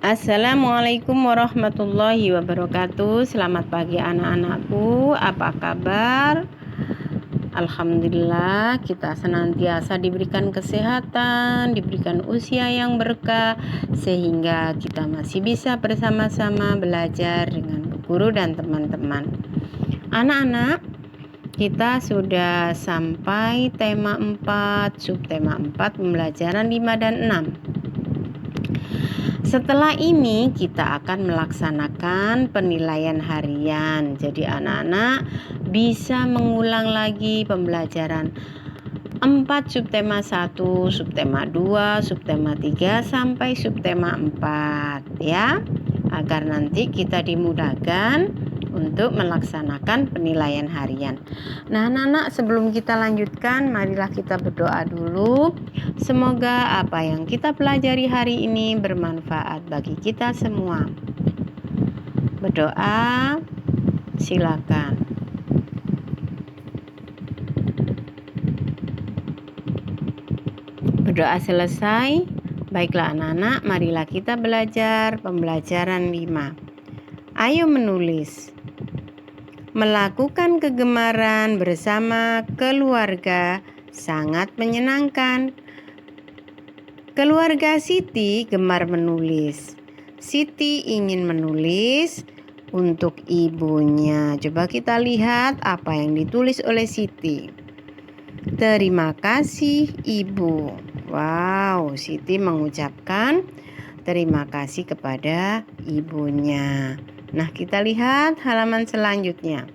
Assalamualaikum warahmatullahi wabarakatuh. Selamat pagi anak-anakku. Apa kabar? Alhamdulillah kita senantiasa diberikan kesehatan, diberikan usia yang berkah, sehingga kita masih bisa bersama-sama belajar dengan bu guru dan teman-teman. Anak-anak, kita sudah sampai tema 4, subtema 4, pembelajaran 5 dan 6. Setelah ini kita akan melaksanakan penilaian harian. Jadi anak-anak bisa mengulang lagi pembelajaran 4 subtema 1, subtema 2, subtema 3 sampai subtema 4 ya. Agar nanti kita dimudahkan untuk melaksanakan penilaian harian. Nah, anak-anak, sebelum kita lanjutkan, marilah kita berdoa dulu. Semoga apa yang kita pelajari hari ini bermanfaat bagi kita semua. Berdoa, silakan. Berdoa selesai. Baiklah anak-anak, marilah kita belajar pembelajaran 5. Ayo menulis. Melakukan kegemaran bersama keluarga sangat menyenangkan. Keluarga Siti gemar menulis. Siti ingin menulis untuk ibunya. Coba kita lihat apa yang ditulis oleh Siti. Terima kasih Ibu. Wow, Siti mengucapkan terima kasih kepada ibunya. Nah, kita lihat halaman selanjutnya.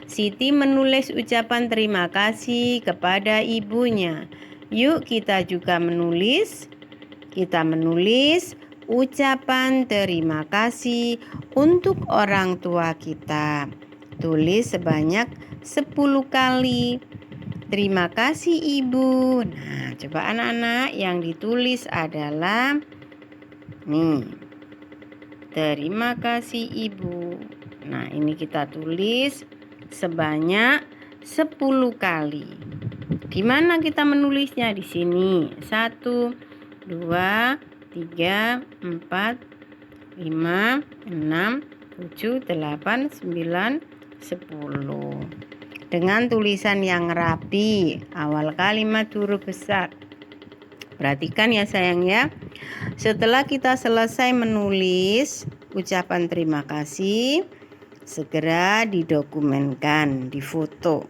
Siti menulis ucapan terima kasih kepada ibunya. Yuk kita juga menulis. Kita menulis ucapan terima kasih untuk orang tua kita. Tulis sebanyak 10 kali. Terima kasih Ibu. Nah, coba anak-anak yang ditulis adalah nih. Terima kasih Ibu. Nah, ini kita tulis sebanyak 10 kali. Gimana kita menulisnya di sini? 1, 2, 3, 4, 5, 6, 7, 8, 9, 10. Dengan tulisan yang rapi, awal kalimat huruf besar. Perhatikan ya sayang ya. Setelah kita selesai menulis ucapan terima kasih, segera didokumenkan, difoto.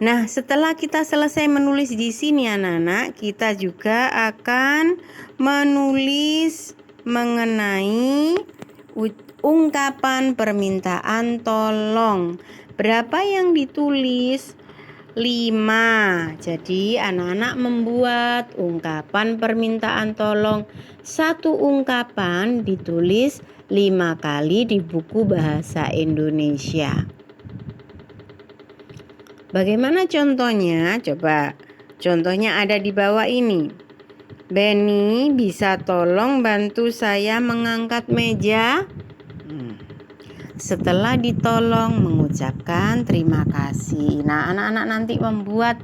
Nah, setelah kita selesai menulis di sini anak-anak, kita juga akan menulis mengenai ungkapan permintaan tolong. Berapa yang ditulis? 5. Jadi anak-anak membuat ungkapan permintaan tolong. Satu ungkapan ditulis 5 kali di buku bahasa Indonesia. Bagaimana contohnya? Coba. Contohnya ada di bawah ini. Benny, bisa tolong bantu saya mengangkat meja? Setelah ditolong mengucapkan terima kasih. Nah, anak-anak nanti membuat,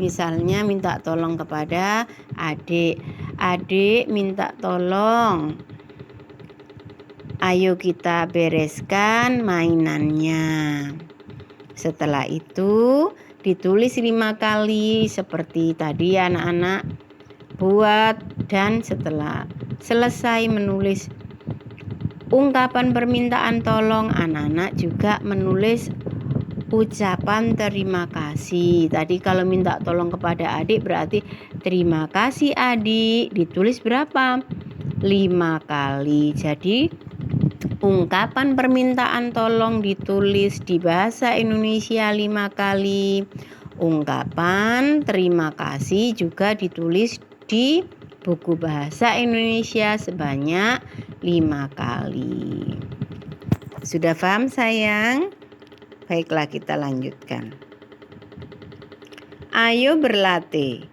misalnya minta tolong kepada adik. Adik minta tolong, ayo kita bereskan mainannya. Setelah itu ditulis 5 kali seperti tadi anak-anak buat, dan setelah selesai menulis ungkapan permintaan tolong, anak-anak juga menulis ucapan terima kasih. Tadi kalau minta tolong kepada adik berarti terima kasih adik. Ditulis berapa? 5 kali. Jadi ungkapan permintaan tolong ditulis di bahasa Indonesia 5 kali. Ungkapan terima kasih juga ditulis di buku bahasa Indonesia sebanyak 5 kali. Sudah paham sayang? Baiklah kita lanjutkan. Ayo berlatih.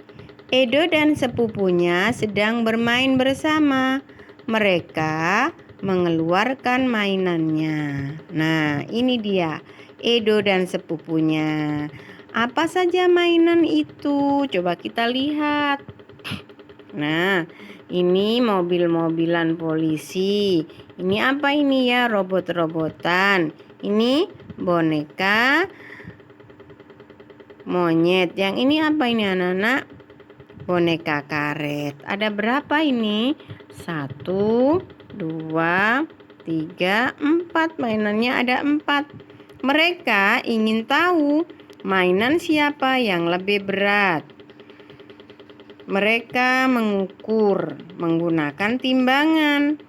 Edo dan sepupunya sedang bermain bersama. Mereka mengeluarkan mainannya. Nah, ini dia Edo dan sepupunya. Apa saja mainan itu? Coba kita lihat. Nah, Ini mobil-mobilan polisi. Ini apa ini ya? Robot-robotan. Ini boneka monyet. Yang ini apa ini anak-anak? Boneka karet. Ada berapa ini? 1, 2, 3, 4. Mainannya ada 4. Mereka ingin tahu mainan siapa yang lebih berat. Mereka mengukur menggunakan timbangan.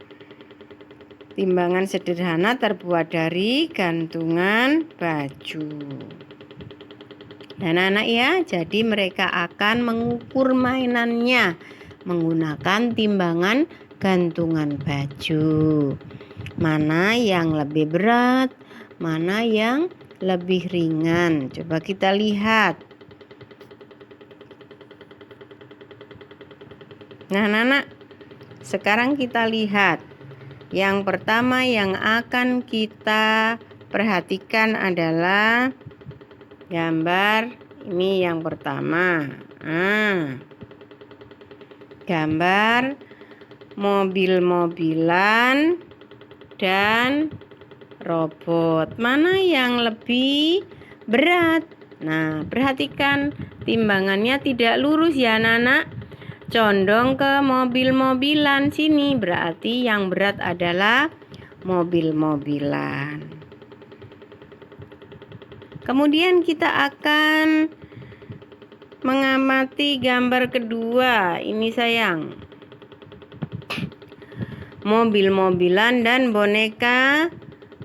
Timbangan sederhana terbuat dari gantungan baju. Dan anak ya, jadi mereka akan mengukur mainannya menggunakan timbangan gantungan baju. Mana yang lebih berat, mana yang lebih ringan. Coba kita lihat. Nah, anak-anak, sekarang kita lihat. Yang pertama yang akan kita perhatikan adalah gambar ini yang pertama. Gambar mobil-mobilan dan robot. Mana yang lebih berat? Nah, perhatikan timbangannya tidak lurus ya anak-anak. Condong ke mobil-mobilan sini, berarti yang berat adalah mobil-mobilan. Kemudian kita akan mengamati gambar kedua. Ini sayang. Mobil-mobilan dan boneka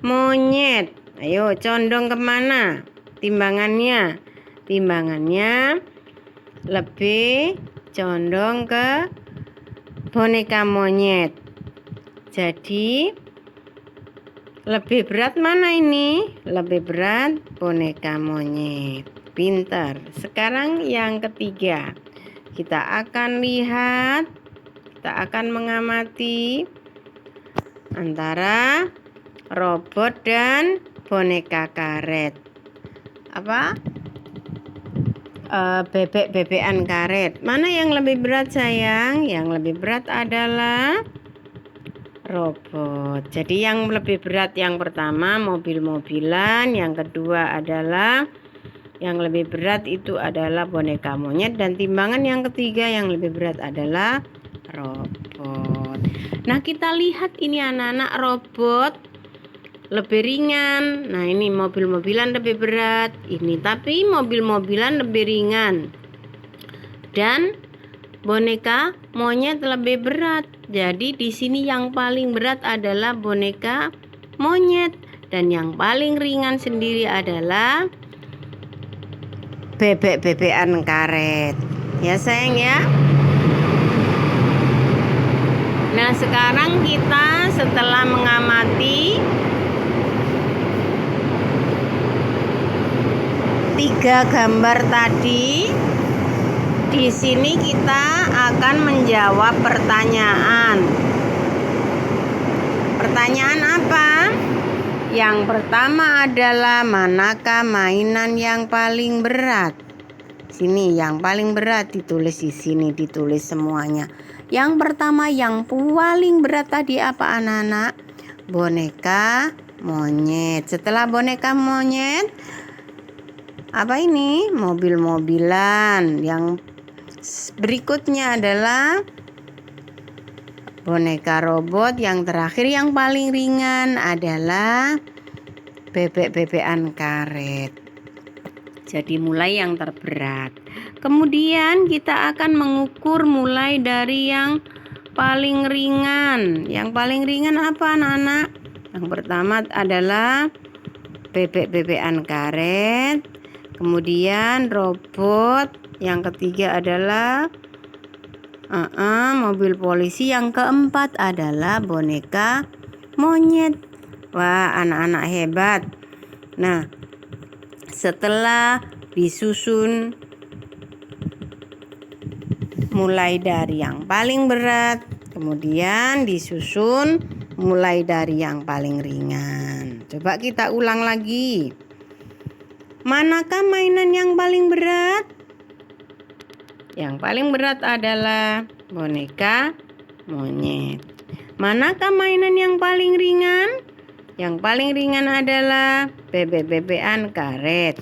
monyet. Ayo condong kemana timbangannya? Timbangannya lebih condong ke boneka monyet. Jadi lebih berat mana ini? Lebih berat boneka monyet. Pintar. Sekarang yang ketiga. Kita akan lihat, kita akan mengamati antara robot dan boneka karet. Apa? Bebek-bebekan karet. Mana yang lebih berat sayang? Yang lebih berat adalah robot. Jadi yang lebih berat yang pertama mobil-mobilan, yang kedua adalah yang lebih berat itu adalah boneka monyet, dan timbangan yang ketiga yang lebih berat adalah robot. Nah, kita lihat ini anak-anak, robot lebih ringan. Nah, ini mobil-mobilan lebih berat. Ini tapi mobil-mobilan lebih ringan. Dan boneka monyet lebih berat. Jadi di sini yang paling berat adalah boneka monyet, dan yang paling ringan sendiri adalah bebek-bebekan karet. Ya sayang ya. Nah, sekarang kita setelah mengamati 3 gambar tadi, di sini kita akan menjawab pertanyaan. Pertanyaan apa? Yang pertama adalah manakah mainan yang paling berat? Sini yang paling berat ditulis di sini, ditulis semuanya. Yang pertama yang paling berat tadi apa anak-anak? Boneka monyet. Setelah boneka monyet, apa ini? Mobil-mobilan. Yang berikutnya adalah boneka robot. Yang terakhir yang paling ringan adalah bebek-bebekan karet. Jadi mulai yang terberat. Kemudian kita akan mengukur mulai dari yang paling ringan. Yang paling ringan apa anak-anak? Yang pertama adalah bebek-bebekan karet. Kemudian robot. Yang ketiga adalah mobil polisi. Yang keempat adalah boneka monyet. Wah, anak-anak hebat. Nah, setelah disusun mulai dari yang paling berat, kemudian disusun mulai dari yang paling ringan. Coba kita ulang lagi. Manakah mainan yang paling berat? Yang paling berat adalah boneka monyet. Manakah mainan yang paling ringan? Yang paling ringan adalah bebek-bebekan karet.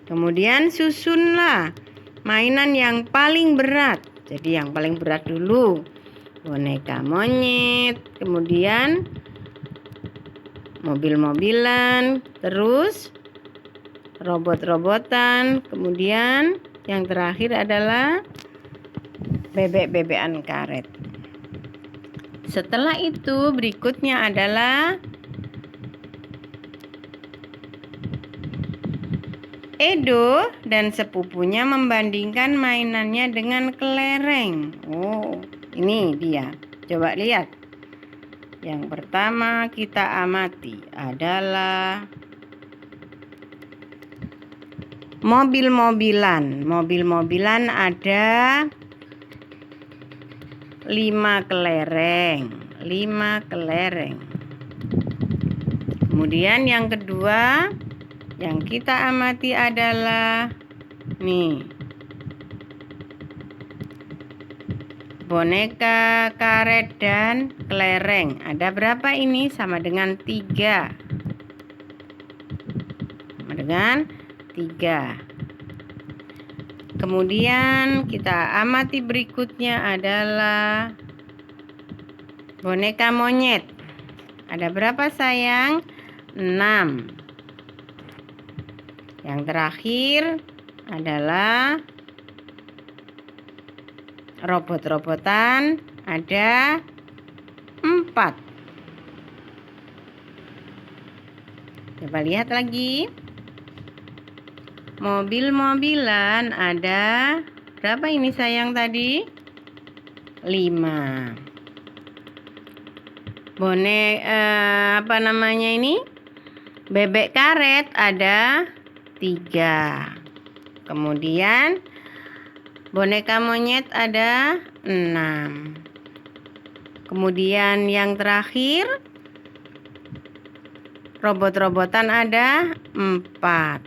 Kemudian susunlah mainan yang paling berat. Jadi yang paling berat dulu boneka monyet, kemudian mobil-mobilan, terus robot-robotan, kemudian yang terakhir adalah bebek-bebekan karet. Setelah itu berikutnya adalah Edo dan sepupunya membandingkan mainannya dengan kelereng. Oh, ini dia. Coba lihat. Yang pertama kita amati adalah mobil-mobilan. Mobil-mobilan ada 5 kelereng. 5 kelereng. Kemudian yang kedua yang kita amati adalah boneka karet dan kelereng. Ada berapa ini? Sama dengan 3. Sama dengan 3. Kemudian kita amati berikutnya adalah boneka monyet. Ada berapa sayang? 6. Yang terakhir adalah robot-robotan, ada 4. Coba lihat lagi. Mobil-mobilan ada berapa ini sayang tadi? 5. Apa namanya ini? Bebek karet ada 3. Kemudian boneka monyet ada 6. Kemudian yang terakhir robot-robotan ada 4.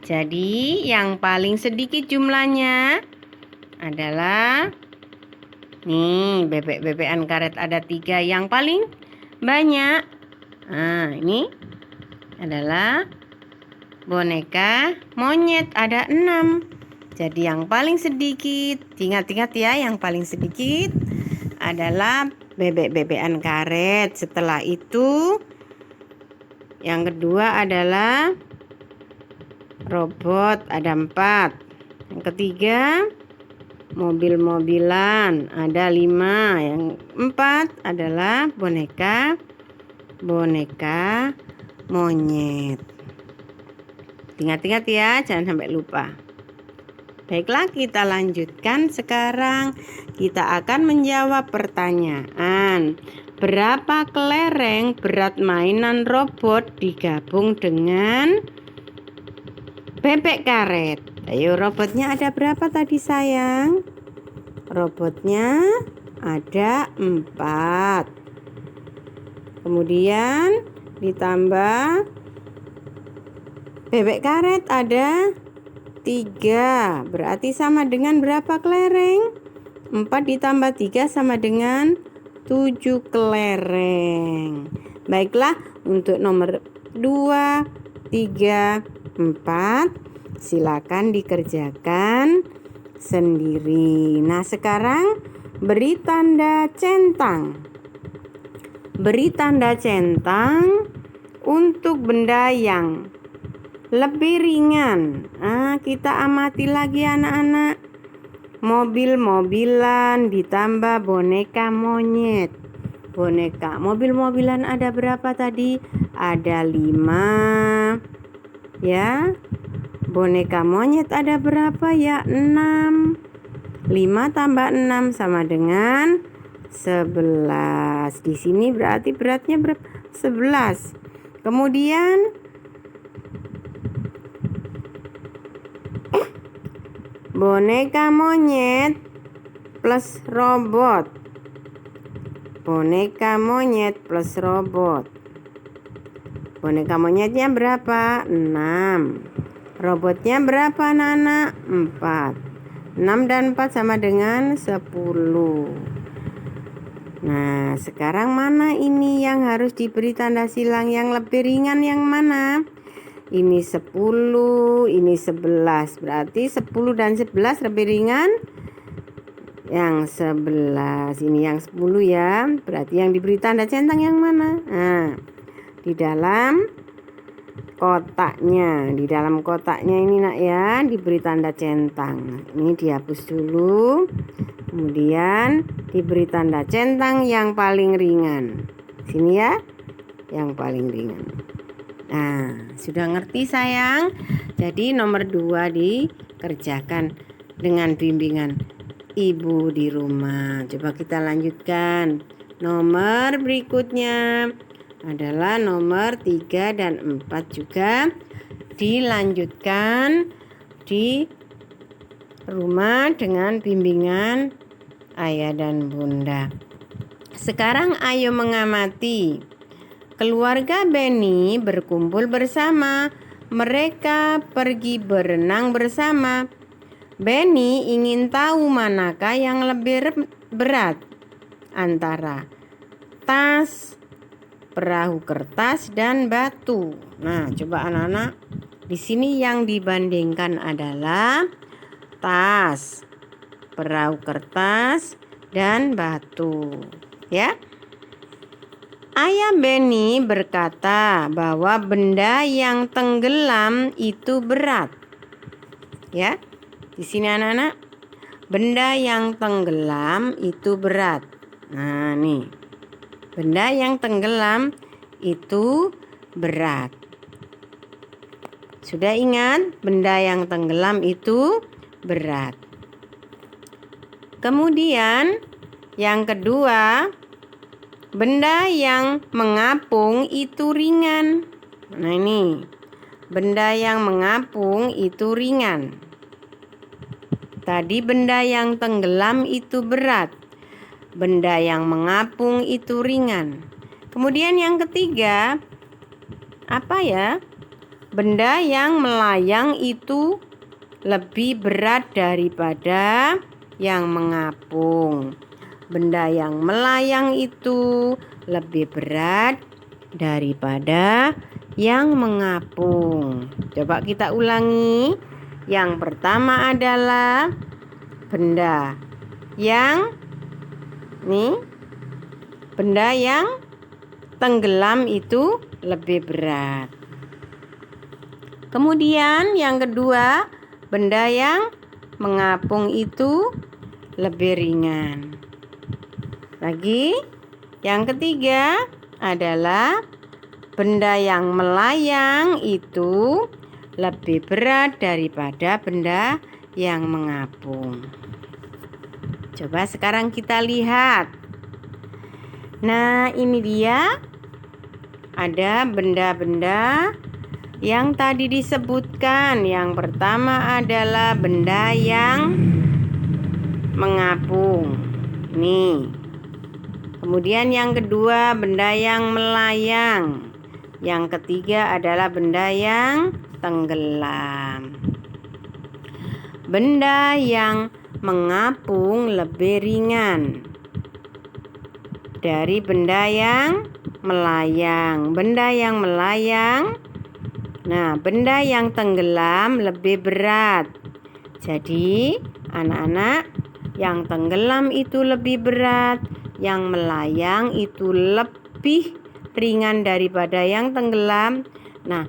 Jadi yang paling sedikit jumlahnya adalah bebek-bebekan karet ada 3. Yang paling banyak ini adalah boneka monyet ada 6. Jadi yang paling sedikit, ingat-ingat ya, yang paling sedikit adalah bebek-bebekan karet. Setelah itu yang kedua adalah robot ada 4. Yang ketiga mobil-mobilan ada 5. Yang 4 adalah boneka monyet. Ingat-ingat ya, jangan sampai lupa. Baiklah, kita lanjutkan sekarang. Kita akan menjawab pertanyaan. Berapa kelereng berat mainan robot digabung dengan bebek karet? Ayo, robotnya ada berapa tadi sayang? Robotnya ada 4. Kemudian ditambah bebek karet ada 3. Berarti sama dengan berapa kelereng? 4 ditambah 3 sama dengan 7 kelereng. Baiklah, untuk nomor 2, 3, 4 silakan dikerjakan sendiri. Nah, sekarang beri tanda centang. Beri tanda centang untuk benda yang lebih ringan. Kita amati lagi anak-anak. Mobil-mobilan ditambah boneka monyet. Boneka mobil-mobilan ada berapa tadi? Ada 5. Ya. Boneka monyet ada berapa ya? 6. 5 tambah 6 sama dengan 11. Di sini berarti beratnya berapa? 11. Kemudian boneka monyet plus robot. Boneka monyet plus robot. Boneka monyetnya berapa? 6. Robotnya berapa anak-anak? 4. 6 dan 4 sama dengan 10. Nah, sekarang mana ini yang harus diberi tanda silang? Yang lebih ringan yang mana? Ini 10, ini 11. Berarti 10 dan 11 lebih ringan yang 11. Ini yang 10 ya. Berarti yang diberi tanda centang yang mana? Nah, di dalam kotaknya. Di dalam kotaknya ini nak ya, diberi tanda centang. Ini dihapus dulu. Kemudian diberi tanda centang yang paling ringan. Sini ya, yang paling ringan. Nah, sudah ngerti sayang? Jadi nomor 2 dikerjakan dengan bimbingan ibu di rumah. Coba kita lanjutkan. Nomor berikutnya adalah nomor 3 dan 4 juga dilanjutkan di rumah dengan bimbingan ayah dan bunda. Sekarang ayo mengamati. Keluarga Benny berkumpul bersama. Mereka pergi berenang bersama. Benny ingin tahu manakah yang lebih berat antara tas, perahu kertas, dan batu. Nah, coba anak-anak, di sini yang dibandingkan adalah tas, perahu kertas, dan batu. Ya. Ayah Benny berkata bahwa benda yang tenggelam itu berat. Ya. Di sini anak-anak, benda yang tenggelam itu berat. Nah, nih. Benda yang tenggelam itu berat. Sudah ingat, benda yang tenggelam itu berat. Kemudian yang kedua, benda yang mengapung itu ringan. Nah ini, benda yang mengapung itu ringan. Tadi benda yang tenggelam itu berat. Benda yang mengapung itu ringan. Kemudian yang ketiga, apa ya? Benda yang melayang itu lebih berat daripada yang mengapung. Benda yang melayang itu lebih berat daripada yang mengapung. Coba kita ulangi. Yang pertama adalah benda yang benda yang tenggelam itu lebih berat. Kemudian yang kedua, benda yang mengapung itu lebih ringan. Lagi, yang ketiga adalah benda yang melayang itu lebih berat daripada benda yang mengapung. Coba sekarang kita lihat. Nah, ini dia. Ada benda-benda yang tadi disebutkan. Yang pertama adalah benda yang mengapung. Nih. Kemudian yang kedua, benda yang melayang. Yang ketiga adalah benda yang tenggelam. Benda yang mengapung lebih ringan dari benda yang melayang. Benda yang melayang, nah, benda yang tenggelam lebih berat. Jadi, anak-anak, yang tenggelam itu lebih berat, yang melayang itu lebih ringan daripada yang tenggelam. Nah,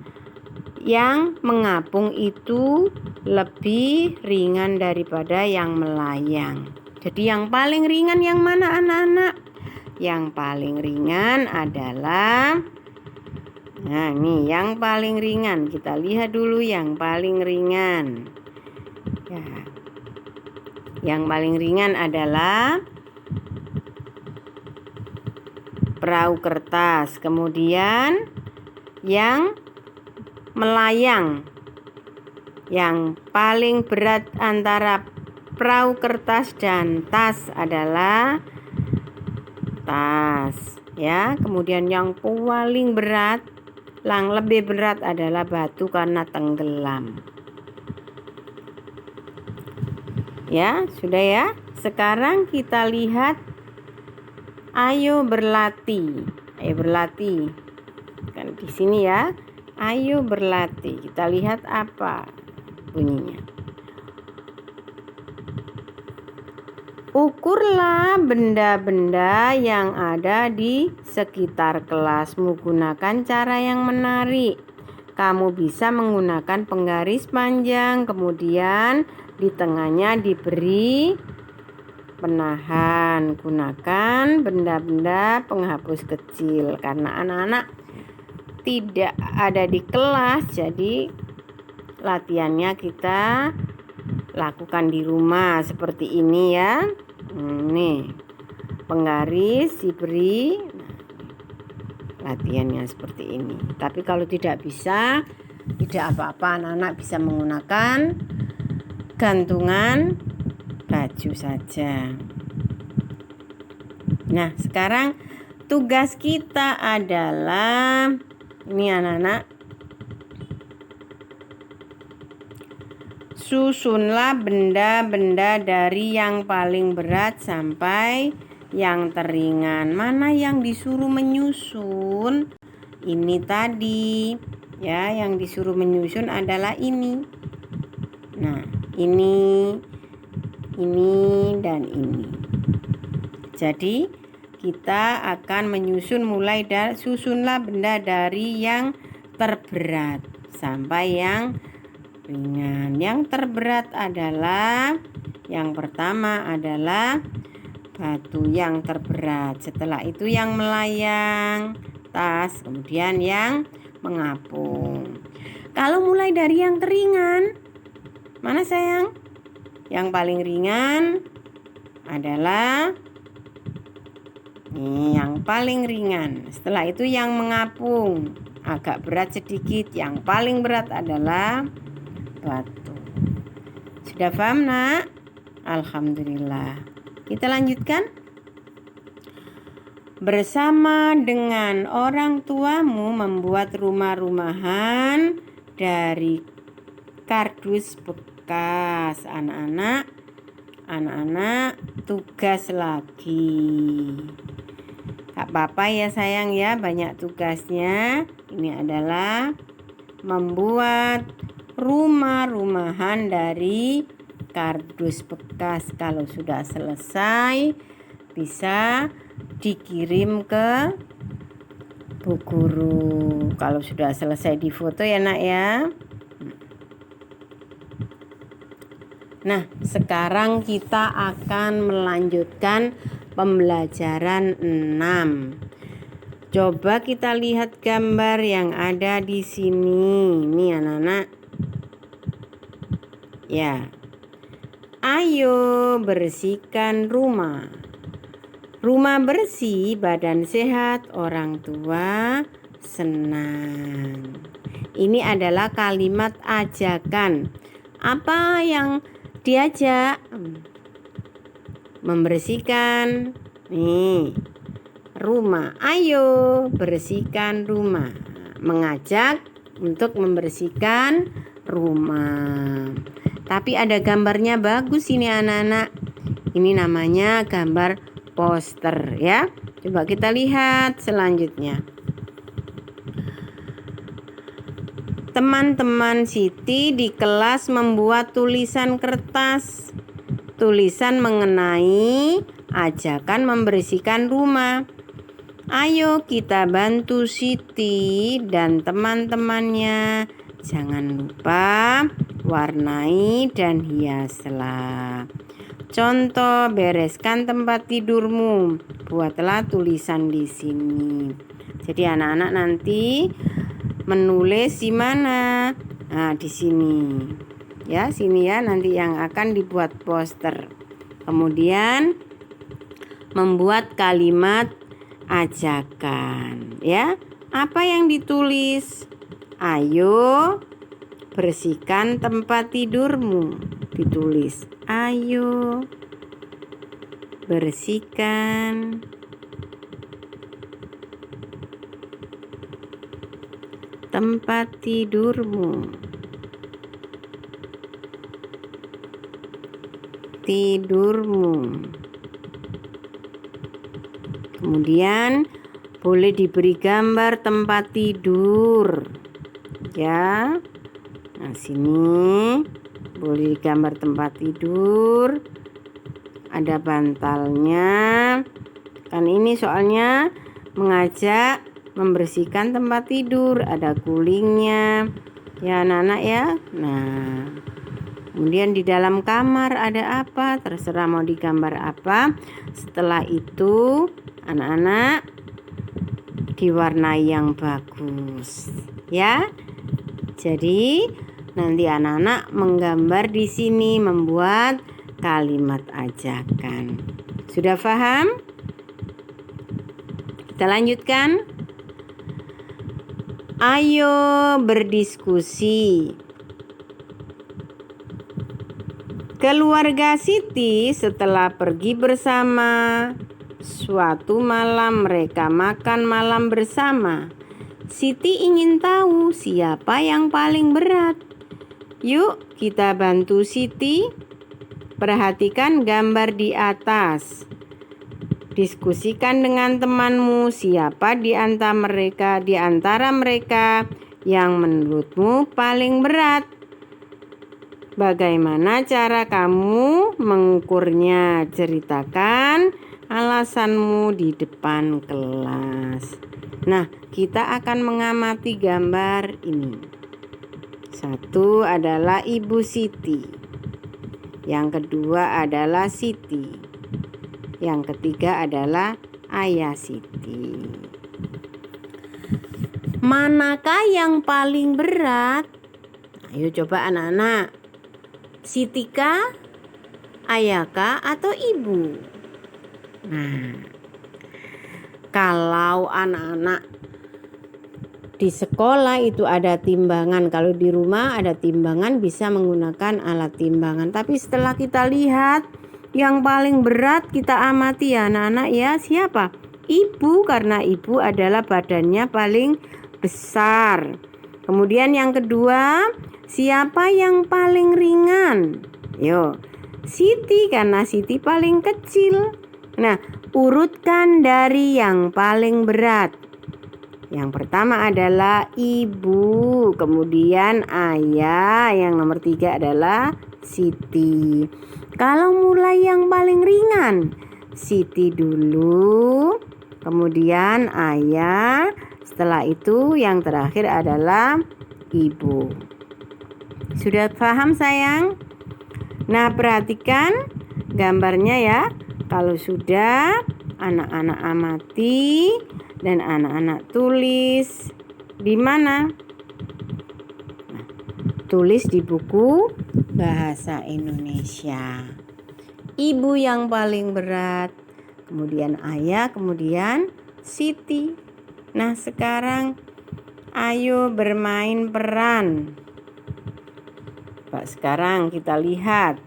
yang mengapung itu lebih ringan daripada yang melayang. Jadi yang paling ringan yang mana anak-anak? Yang paling ringan adalah, nah nih yang paling ringan. Kita lihat dulu yang paling ringan. Ya. Yang paling ringan adalah perahu kertas. Kemudian yang melayang. Yang paling berat antara perahu kertas dan tas adalah tas, ya. Kemudian yang paling berat, yang lebih berat adalah batu karena tenggelam. Ya, sudah ya. Sekarang kita lihat ayo berlatih. Ayo berlatih. Kan di sini ya. Ayo berlatih. Kita lihat apa bunyinya. Ukurlah benda-benda yang ada di sekitar kelasmu. Gunakan cara yang menarik. Kamu bisa menggunakan penggaris panjang, kemudian di tengahnya diberi penahan. Gunakan benda-benda penghapus kecil karena anak-anak tidak ada di kelas, jadi latihannya kita lakukan di rumah seperti ini ya. Nih, penggaris diberi. Latihannya seperti ini. Tapi kalau tidak bisa, tidak apa-apa, anak-anak bisa menggunakan gantungan baju saja. Nah, sekarang tugas kita adalah ini anak-anak, susunlah benda-benda dari yang paling berat sampai yang teringan. Mana yang disuruh menyusun? Ini tadi ya, yang disuruh menyusun adalah ini. Nah, ini dan ini. Jadi kita akan menyusun mulai dari susunlah benda dari yang terberat sampai yang ringan. Yang terberat adalah yang pertama adalah batu yang terberat. Setelah itu yang melayang, tas, kemudian yang mengapung. Kalau mulai dari yang teringan, mana sayang? Yang paling ringan adalah yang paling ringan. Setelah itu yang mengapung, agak berat sedikit. Yang paling berat adalah batu. Sudah paham, Nak? Alhamdulillah. Kita lanjutkan. Bersama dengan orang tuamu membuat rumah-rumahan dari kardus bekas. Anak-anak tugas lagi. Gak apa-apa ya sayang ya, banyak tugasnya. Ini adalah membuat rumah-rumahan dari kardus bekas. Kalau sudah selesai bisa dikirim ke Bu Guru. Kalau sudah selesai difoto ya Nak ya. Nah, sekarang kita akan melanjutkan pembelajaran 6. Coba kita lihat gambar yang ada di sini. Ini anak-anak. Ya. Ayo bersihkan rumah. Rumah bersih, badan sehat, orang tua senang. Ini adalah kalimat ajakan. Apa yang diajak? Membersihkan nih rumah. Ayo bersihkan rumah. Mengajak untuk membersihkan rumah. Tapi ada gambarnya bagus ini anak-anak. Ini namanya gambar poster ya. Coba kita lihat selanjutnya. Teman-teman Siti di kelas membuat tulisan kertas. Tulisan mengenai ajakan membersihkan rumah. Ayo kita bantu Siti dan teman-temannya. Jangan lupa warnai dan hiaslah. Contoh, bereskan tempat tidurmu. Buatlah tulisan di sini. Jadi anak-anak nanti menulis di mana? Nah, di sini. Ya, sini ya nanti yang akan dibuat poster. Kemudian membuat kalimat ajakan, ya. Apa yang ditulis? Ayo bersihkan tempat tidurmu. Ditulis, ayo bersihkan tempat tidurmu. tidurmu. Kemudian boleh diberi gambar tempat tidur ya. Nah, sini boleh digambar tempat tidur. Ada bantalnya. Kan ini soalnya mengajak membersihkan tempat tidur. Ada gulingnya. Ya anak-anak ya. Nah, kemudian di dalam kamar ada apa? Terserah mau digambar apa. Setelah itu anak-anak diwarnai yang bagus ya. Jadi nanti anak-anak menggambar di sini, membuat kalimat ajakan. Sudah paham? Kita lanjutkan. Ayo berdiskusi. Keluarga Siti setelah pergi bersama, suatu malam mereka makan malam bersama. Siti ingin tahu siapa yang paling berat. Yuk kita bantu Siti. Perhatikan gambar di atas. Diskusikan dengan temanmu siapa di antara mereka yang menurutmu paling berat. Bagaimana cara kamu mengukurnya? Ceritakan alasanmu di depan kelas. Nah, kita akan mengamati gambar ini. Satu adalah Ibu Siti. Yang kedua adalah Siti. Yang ketiga adalah Ayah Siti. Manakah yang paling berat? Ayo coba anak-anak. Siti kah, ayah kah, atau ibu? Nah, kalau anak-anak di sekolah itu ada timbangan, kalau di rumah ada timbangan bisa menggunakan alat timbangan. Tapi setelah kita lihat yang paling berat, kita amati ya anak-anak ya, siapa? Ibu, karena ibu adalah badannya paling besar. Kemudian yang kedua, siapa yang paling ringan? Yo, Siti, karena Siti paling kecil. Nah, urutkan dari yang paling berat. Yang pertama adalah ibu, kemudian ayah, yang nomor 3 adalah Siti. Kalau mulai yang paling ringan, Siti dulu, kemudian ayah, setelah itu yang terakhir adalah ibu. Sudah paham sayang? Nah, perhatikan gambarnya ya. Kalau sudah, anak-anak amati dan anak-anak tulis di mana? Nah, tulis di buku Bahasa Indonesia. Ibu yang paling berat, kemudian ayah, kemudian Siti. Nah, sekarang ayo bermain peran. Pak, sekarang kita lihat.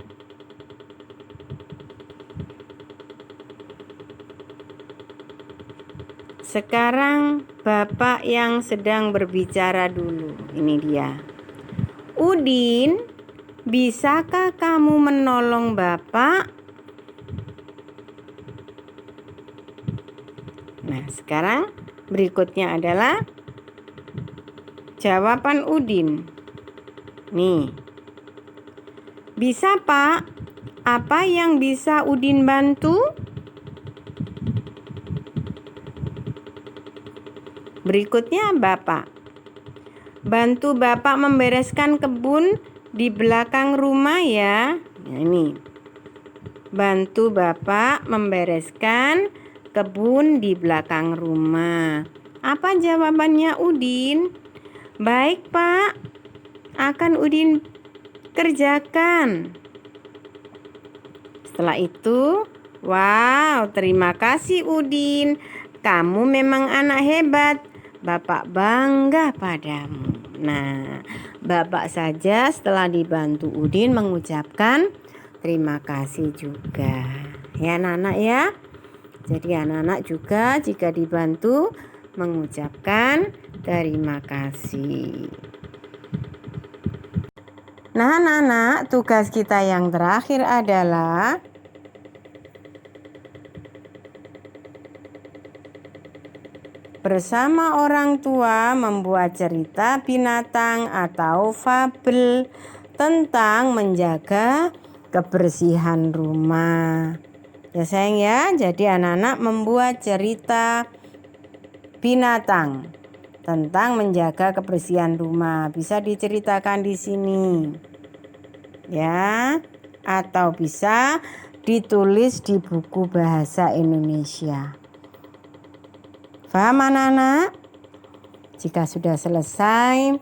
Sekarang Bapak yang sedang berbicara dulu. Ini dia. Udin, bisakah kamu menolong Bapak? Nah, sekarang berikutnya adalah jawaban Udin. Nih. Bisa, Pak? Apa yang bisa Udin bantu? Berikutnya Bapak. Bantu Bapak membereskan kebun di belakang rumah ya. Nah, ini. Bantu Bapak membereskan kebun di belakang rumah. Apa jawabannya Udin? Baik, Pak. Akan Udin kerjakan. Setelah itu, wow, terima kasih Udin. Kamu memang anak hebat. Bapak bangga padamu. Nah, Bapak saja setelah dibantu Udin mengucapkan terima kasih juga. Ya anak-anak ya. Jadi anak-anak juga jika dibantu mengucapkan terima kasih. Nah, anak-anak, tugas kita yang terakhir adalah bersama orang tua membuat cerita binatang atau fabel tentang menjaga kebersihan rumah. Ya sayang ya, jadi anak-anak membuat cerita binatang tentang menjaga kebersihan rumah. Bisa diceritakan di sini. Ya, atau bisa ditulis di buku bahasa Indonesia. Paham anak-anak? Jika sudah selesai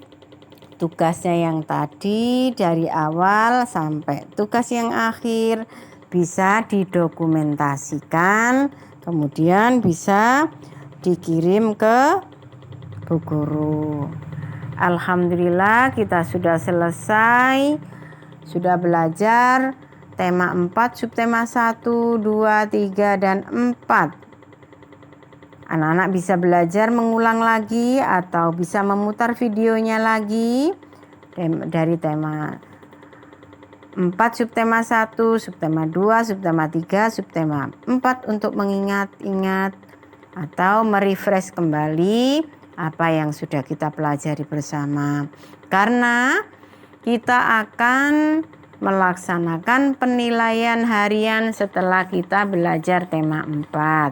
tugasnya yang tadi dari awal sampai tugas yang akhir, bisa didokumentasikan, kemudian bisa dikirim ke Bu Guru. Alhamdulillah kita sudah selesai, sudah belajar tema 4, subtema 1, 2, 3, dan 4. Anak-anak bisa belajar mengulang lagi atau bisa memutar videonya lagi dari tema 4, subtema 1, subtema 2, subtema 3, subtema 4 untuk mengingat-ingat atau merefresh kembali apa yang sudah kita pelajari bersama. Karena kita akan melaksanakan penilaian harian setelah kita belajar tema 4.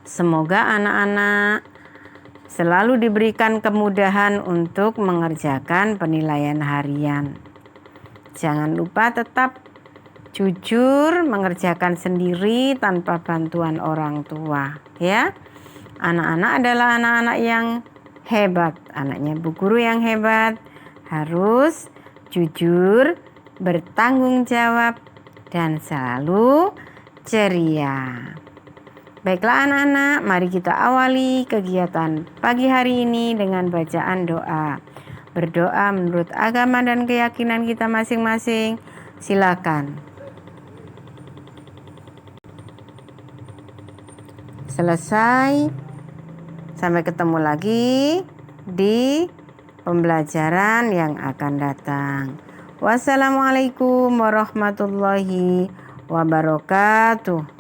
Semoga anak-anak selalu diberikan kemudahan untuk mengerjakan penilaian harian. Jangan lupa tetap jujur mengerjakan sendiri tanpa bantuan orang tua, ya. Anak-anak adalah anak-anak yang hebat, anaknya Bu Guru yang hebat, harus jujur, bertanggung jawab, dan selalu ceria. Baiklah anak-anak, mari kita awali kegiatan pagi hari ini dengan bacaan doa. Berdoa menurut agama dan keyakinan kita masing-masing. Silakan. Selesai. Sampai ketemu lagi di pembelajaran yang akan datang. Wassalamualaikum warahmatullahi wabarakatuh.